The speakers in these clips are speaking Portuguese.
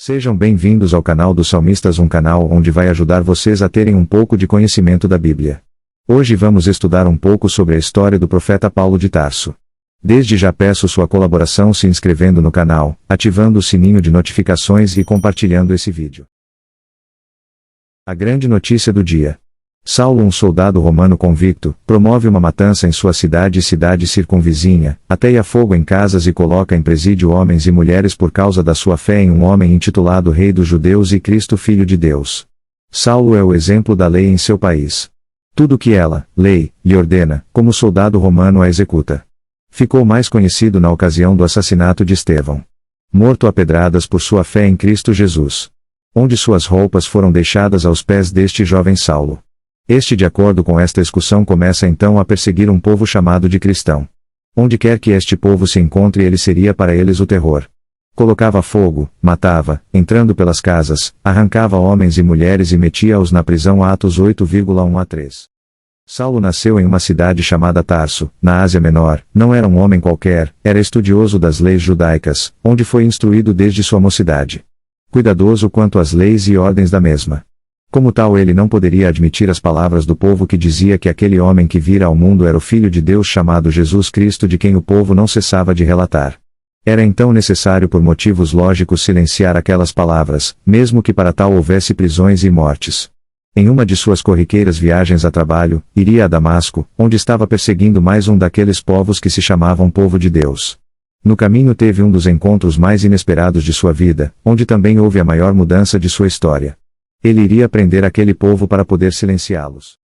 Sejam bem-vindos ao canal dos Salmistas, um canal onde vai ajudar vocês a terem um pouco de conhecimento da Bíblia. Hoje vamos estudar um pouco sobre a história do profeta Paulo de Tarso. Desde já peço sua colaboração se inscrevendo no canal, ativando o sininho de notificações e compartilhando esse vídeo. A grande notícia do dia. Saulo, um soldado romano convicto, promove uma matança em sua cidade e cidade circunvizinha, ateia fogo em casas e coloca em presídio homens e mulheres por causa da sua fé em um homem intitulado Rei dos Judeus e Cristo Filho de Deus. Saulo é o exemplo da lei em seu país. Tudo que ela, lei, lhe ordena, como soldado romano a executa. Ficou mais conhecido na ocasião do assassinato de Estevão. Morto a pedradas por sua fé em Cristo Jesus. Onde suas roupas foram deixadas aos pés deste jovem Saulo. Este, de acordo com esta excursão, começa então a perseguir um povo chamado de cristão. Onde quer que este povo se encontre, ele seria para eles o terror. Colocava fogo, matava, entrando pelas casas, arrancava homens e mulheres e metia-os na prisão. Atos 8,1-3. Saulo nasceu em uma cidade chamada Tarso, na Ásia Menor. Não era um homem qualquer, era estudioso das leis judaicas, onde foi instruído desde sua mocidade. Cuidadoso quanto às leis e ordens da mesma. Como tal, ele não poderia admitir as palavras do povo que dizia que aquele homem que vira ao mundo era o Filho de Deus chamado Jesus Cristo, de quem o povo não cessava de relatar. Era então necessário, por motivos lógicos, silenciar aquelas palavras, mesmo que para tal houvesse prisões e mortes. Em uma de suas corriqueiras viagens a trabalho, iria a Damasco, onde estava perseguindo mais um daqueles povos que se chamavam Povo de Deus. No caminho teve um dos encontros mais inesperados de sua vida, onde também houve a maior mudança de sua história. Ele iria prender aquele povo para poder silenciá-los.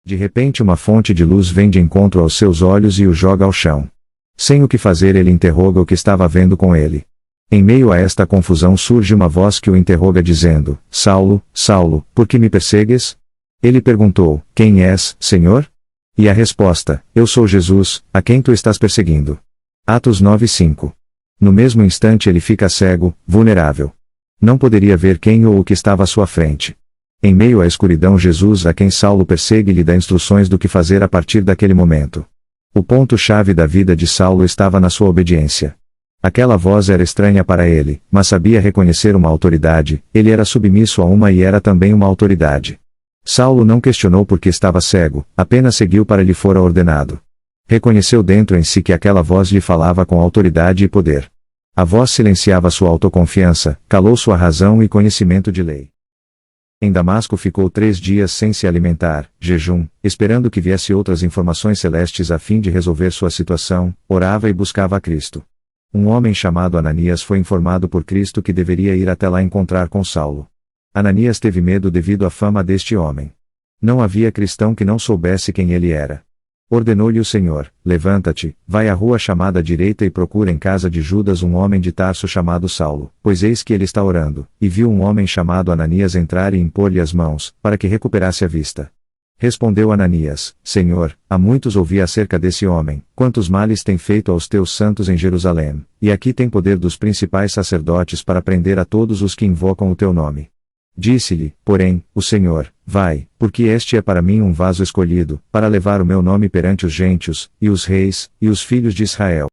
De repente uma fonte de luz vem de encontro aos seus olhos e o joga ao chão. Sem o que fazer, ele interroga o que estava vendo com ele. Em meio a esta confusão surge uma voz que o interroga dizendo: Saulo, Saulo, por que me persegues? Ele perguntou: Quem és, Senhor? E a resposta: Eu sou Jesus, a quem tu estás perseguindo. Atos 9:5. No mesmo instante ele fica cego, vulnerável. Não poderia ver quem ou o que estava à sua frente. Em meio à escuridão, Jesus, a quem Saulo persegue, lhe dá instruções do que fazer a partir daquele momento. O ponto-chave da vida de Saulo estava na sua obediência. Aquela voz era estranha para ele, mas sabia reconhecer uma autoridade. Ele era submisso a uma e era também uma autoridade. Saulo não questionou por que estava cego, apenas seguiu para lhe fora ordenado. Reconheceu dentro em si que aquela voz lhe falava com autoridade e poder. A voz silenciava sua autoconfiança, calou sua razão e conhecimento de lei. Em Damasco ficou 3 dias sem se alimentar, jejum, esperando que viesse outras informações celestes a fim de resolver sua situação. Orava e buscava a Cristo. Um homem chamado Ananias foi informado por Cristo que deveria ir até lá encontrar com Saulo. Ananias teve medo devido à fama deste homem. Não havia cristão que não soubesse quem ele era. Ordenou-lhe o Senhor: Levanta-te, vai à rua chamada direita e procura em casa de Judas um homem de Tarso chamado Saulo, pois eis que ele está orando. E viu um homem chamado Ananias entrar e impor-lhe as mãos, para que recuperasse a vista. Respondeu Ananias: Senhor, há muitos ouvi acerca desse homem, quantos males tem feito aos teus santos em Jerusalém, e aqui tem poder dos principais sacerdotes para prender a todos os que invocam o teu nome. Disse-lhe, porém, o Senhor: Vai, porque este é para mim um vaso escolhido, para levar o meu nome perante os gentios, e os reis, e os filhos de Israel.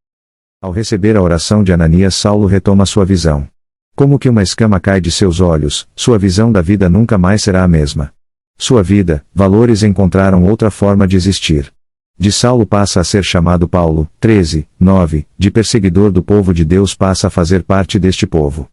Ao receber a oração de Ananias, Saulo retoma sua visão. Como que uma escama cai de seus olhos, sua visão da vida nunca mais será a mesma. Sua vida, valores encontraram outra forma de existir. De Saulo passa a ser chamado Paulo. 13:9, de perseguidor do povo de Deus passa a fazer parte deste povo.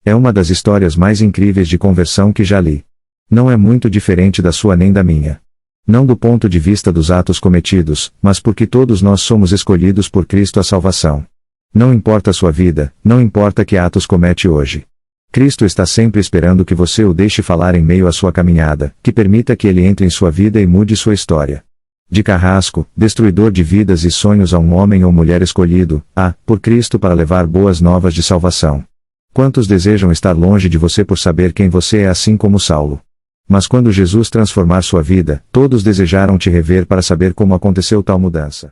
É uma das histórias mais incríveis de conversão que já li. Não é muito diferente da sua nem da minha. Não do ponto de vista dos atos cometidos, mas porque todos nós somos escolhidos por Cristo à salvação. Não importa a sua vida, não importa que atos comete hoje. Cristo está sempre esperando que você o deixe falar em meio à sua caminhada, que permita que ele entre em sua vida e mude sua história. De carrasco, destruidor de vidas e sonhos a um homem ou mulher escolhido, por Cristo para levar boas novas de salvação. Quantos desejam estar longe de você por saber quem você é, assim como Saulo? Mas quando Jesus transformar sua vida, todos desejaram te rever para saber como aconteceu tal mudança.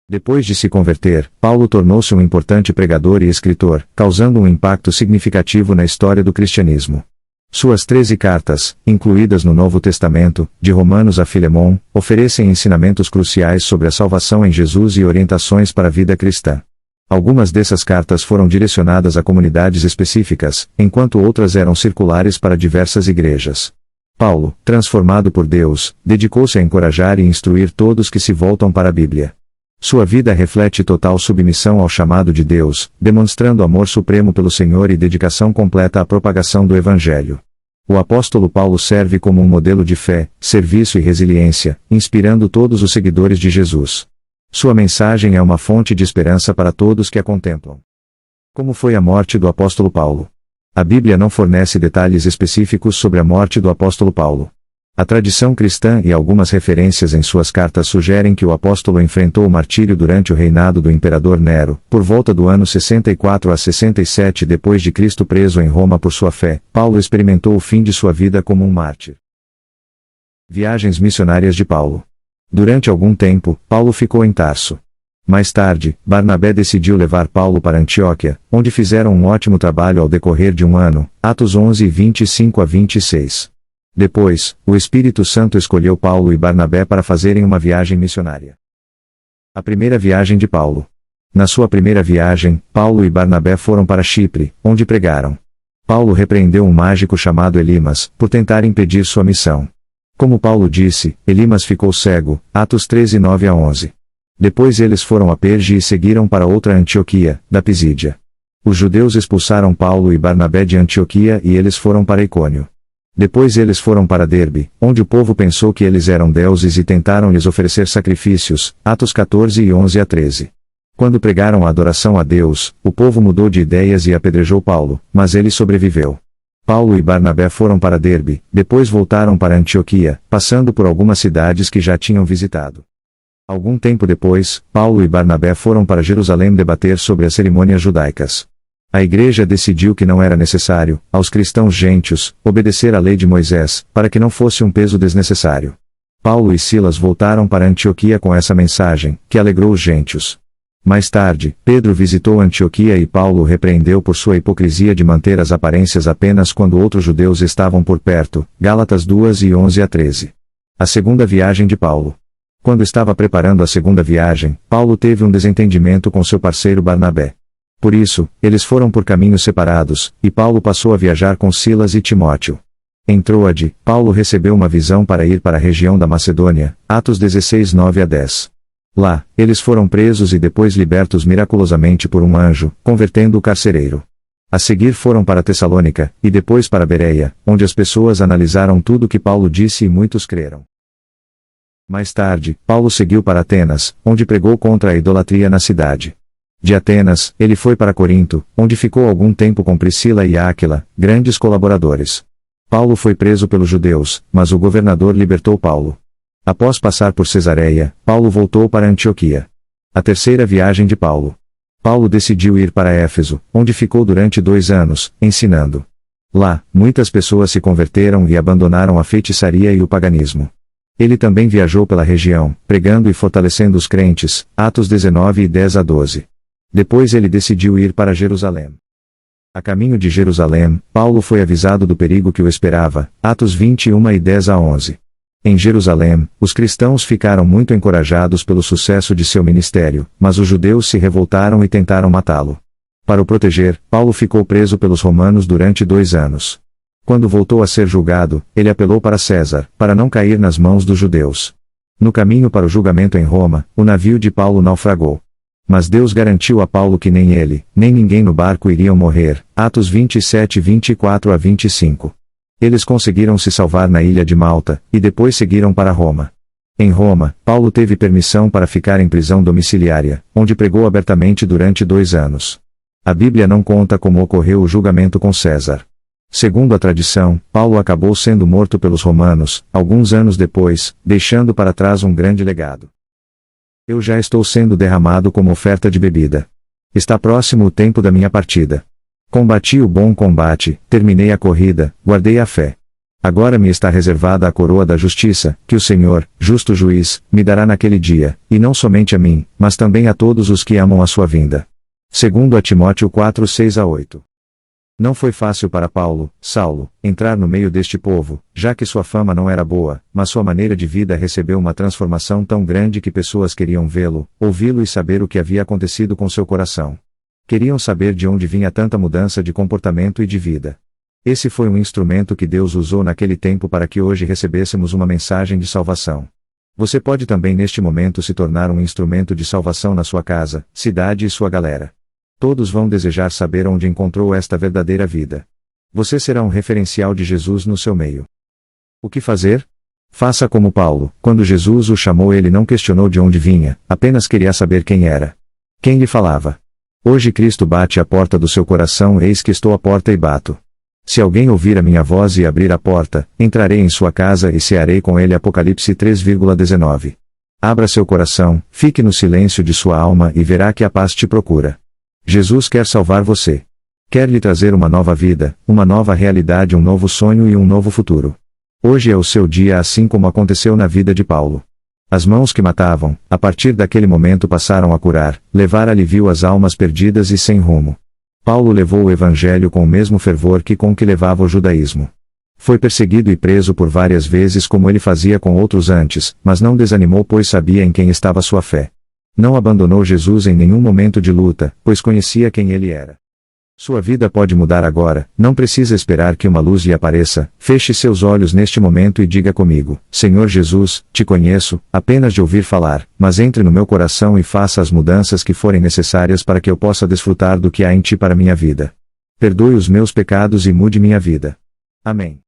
Depois de se converter, Paulo tornou-se um importante pregador e escritor, causando um impacto significativo na história do cristianismo. Suas 13 cartas, incluídas no Novo Testamento, de Romanos a Filemon, oferecem ensinamentos cruciais sobre a salvação em Jesus e orientações para a vida cristã. Algumas dessas cartas foram direcionadas a comunidades específicas, enquanto outras eram circulares para diversas igrejas. Paulo, transformado por Deus, dedicou-se a encorajar e instruir todos que se voltam para a Bíblia. Sua vida reflete total submissão ao chamado de Deus, demonstrando amor supremo pelo Senhor e dedicação completa à propagação do Evangelho. O apóstolo Paulo serve como um modelo de fé, serviço e resiliência, inspirando todos os seguidores de Jesus. Sua mensagem é uma fonte de esperança para todos que a contemplam. Como foi a morte do apóstolo Paulo? A Bíblia não fornece detalhes específicos sobre a morte do apóstolo Paulo. A tradição cristã e algumas referências em suas cartas sugerem que o apóstolo enfrentou o martírio durante o reinado do imperador Nero, por volta do ano 64 a 67 d.C. Preso em Roma por sua fé, Paulo experimentou o fim de sua vida como um mártir. Viagens missionárias de Paulo. Durante algum tempo, Paulo ficou em Tarso. Mais tarde, Barnabé decidiu levar Paulo para Antioquia, onde fizeram um ótimo trabalho ao decorrer de um ano, Atos 11, 25 a 26. Depois, o Espírito Santo escolheu Paulo e Barnabé para fazerem uma viagem missionária. A primeira viagem de Paulo. Na sua primeira viagem, Paulo e Barnabé foram para Chipre, onde pregaram. Paulo repreendeu um mágico chamado Elimas, por tentar impedir sua missão. Como Paulo disse, Elimas ficou cego, Atos 13, 9 a 11. Depois eles foram a Perge e seguiram para outra Antioquia, da Pisídia. Os judeus expulsaram Paulo e Barnabé de Antioquia e eles foram para Icônio. Depois eles foram para Derbe, onde o povo pensou que eles eram deuses e tentaram lhes oferecer sacrifícios, Atos 14 e 11 a 13. Quando pregaram a adoração a Deus, o povo mudou de ideias e apedrejou Paulo, mas ele sobreviveu. Paulo e Barnabé foram para Derbe, depois voltaram para Antioquia, passando por algumas cidades que já tinham visitado. Algum tempo depois, Paulo e Barnabé foram para Jerusalém debater sobre as cerimônias judaicas. A igreja decidiu que não era necessário, aos cristãos gentios, obedecer à lei de Moisés, para que não fosse um peso desnecessário. Paulo e Silas voltaram para Antioquia com essa mensagem, que alegrou os gentios. Mais tarde, Pedro visitou Antioquia e Paulo o repreendeu por sua hipocrisia de manter as aparências apenas quando outros judeus estavam por perto, Gálatas 2 e 11 a 13. A segunda viagem de Paulo. Quando estava preparando a segunda viagem, Paulo teve um desentendimento com seu parceiro Barnabé. Por isso, eles foram por caminhos separados, e Paulo passou a viajar com Silas e Timóteo. Em Troade, Paulo recebeu uma visão para ir para a região da Macedônia, Atos 16, 9 a 10. Lá, eles foram presos e depois libertos miraculosamente por um anjo, convertendo o carcereiro. A seguir foram para Tessalônica, e depois para Bereia, onde as pessoas analisaram tudo o que Paulo disse e muitos creram. Mais tarde, Paulo seguiu para Atenas, onde pregou contra a idolatria na cidade. De Atenas, ele foi para Corinto, onde ficou algum tempo com Priscila e Áquila, grandes colaboradores. Paulo foi preso pelos judeus, mas o governador libertou Paulo. Após passar por Cesareia, Paulo voltou para Antioquia. A terceira viagem de Paulo. Paulo decidiu ir para Éfeso, onde ficou durante 2 anos, ensinando. Lá, muitas pessoas se converteram e abandonaram a feitiçaria e o paganismo. Ele também viajou pela região, pregando e fortalecendo os crentes, Atos 19 e 10 a 12. Depois ele decidiu ir para Jerusalém. A caminho de Jerusalém, Paulo foi avisado do perigo que o esperava, Atos 21 e 10 a 11. Em Jerusalém, os cristãos ficaram muito encorajados pelo sucesso de seu ministério, mas os judeus se revoltaram e tentaram matá-lo. Para o proteger, Paulo ficou preso pelos romanos durante 2 anos. Quando voltou a ser julgado, ele apelou para César, para não cair nas mãos dos judeus. No caminho para o julgamento em Roma, o navio de Paulo naufragou. Mas Deus garantiu a Paulo que nem ele, nem ninguém no barco iriam morrer, Atos 27, 24 a 25. Eles conseguiram se salvar na ilha de Malta, e depois seguiram para Roma. Em Roma, Paulo teve permissão para ficar em prisão domiciliária, onde pregou abertamente durante 2 anos. A Bíblia não conta como ocorreu o julgamento com César. Segundo a tradição, Paulo acabou sendo morto pelos romanos, alguns anos depois, deixando para trás um grande legado. Eu já estou sendo derramado como oferta de bebida. Está próximo o tempo da minha partida. Combati o bom combate, terminei a corrida, guardei a fé. Agora me está reservada a coroa da justiça, que o Senhor, justo juiz, me dará naquele dia, e não somente a mim, mas também a todos os que amam a sua vinda. Segundo a Timóteo 4, 6 a 8. Não foi fácil para Paulo, Saulo, entrar no meio deste povo, já que sua fama não era boa, mas sua maneira de vida recebeu uma transformação tão grande que pessoas queriam vê-lo, ouvi-lo e saber o que havia acontecido com seu coração. Queriam saber de onde vinha tanta mudança de comportamento e de vida. Esse foi um instrumento que Deus usou naquele tempo para que hoje recebêssemos uma mensagem de salvação. Você pode também neste momento se tornar um instrumento de salvação na sua casa, cidade e sua galera. Todos vão desejar saber onde encontrou esta verdadeira vida. Você será um referencial de Jesus no seu meio. O que fazer? Faça como Paulo, quando Jesus o chamou ele não questionou de onde vinha, apenas queria saber quem era. Quem lhe falava? Hoje Cristo bate à porta do seu coração, eis que estou à porta e bato. Se alguém ouvir a minha voz e abrir a porta, entrarei em sua casa e cearei com ele. Apocalipse 3:19. Abra seu coração, fique no silêncio de sua alma e verá que a paz te procura. Jesus quer salvar você. Quer lhe trazer uma nova vida, uma nova realidade, um novo sonho e um novo futuro. Hoje é o seu dia, assim como aconteceu na vida de Paulo. As mãos que matavam, a partir daquele momento passaram a curar, levar alívio às almas perdidas e sem rumo. Paulo levou o evangelho com o mesmo fervor que levava o judaísmo. Foi perseguido e preso por várias vezes como ele fazia com outros antes, mas não desanimou pois sabia em quem estava sua fé. Não abandonou Jesus em nenhum momento de luta, pois conhecia quem ele era. Sua vida pode mudar agora, não precisa esperar que uma luz lhe apareça. Feche seus olhos neste momento e diga comigo: Senhor Jesus, te conheço, apenas de ouvir falar, mas entre no meu coração e faça as mudanças que forem necessárias para que eu possa desfrutar do que há em ti para minha vida. Perdoe os meus pecados e mude minha vida. Amém.